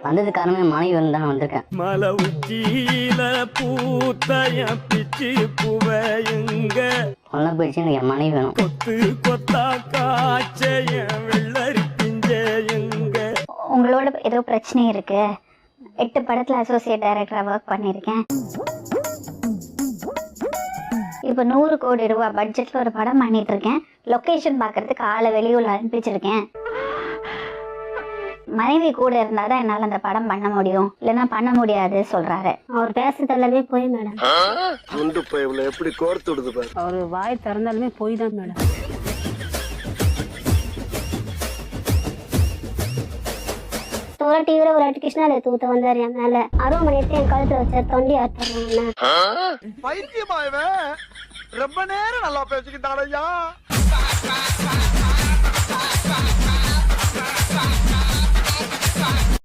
வந்தது காரணமே மனைவி வந்து தான் வந்திருக்கேன். மலை உச்சியில பூத்தைய பிச்சு புவையுங்க ஒன்னா போயிடுச்சு, எனக்கு என் மனைவி வேணும். கொத்து கொத்தா காய்ச்சைய வெள்ளரி பிஞ்சையுங்க. உங்களோட ஏதோ பிரச்சனை இருக்கு. 8 படத்துல அசோசியேட் டைரக்டரா ஒர்க் பண்ணிருக்கேன். இப்போ 100 கோடி ரூபாய் பட்ஜெட்ல ஒரு படம் பண்ணிட்டு இருக்கேன். லொகேஷன் பாக்குறதுக்கு ஆளை வெளியூர்ல அனுப்பிச்சிருக்கேன். மனைவி கூட இருந்தாதான் என்னால அந்த படம் பண்ண முடியும், இல்லைன்னா பண்ண முடியாது சொல்றாரு. அவர் பேசுறது எல்லாமே போய் மேடம். எப்படி கோர்த்து விடுது பாரு. அவர் வாய் திறந்தாலுமே போய் தான் மேடம். டிவில ஒரு கிருஷ்ணால தூத்த வந்தாரு என் மேல. அருவமனை எடுத்து என் கழுத்துல வச்ச தொண்டி அறுத்துறாங்க. ரொம்ப நேரம் நல்லா பேசிக்கிட்டாரையா.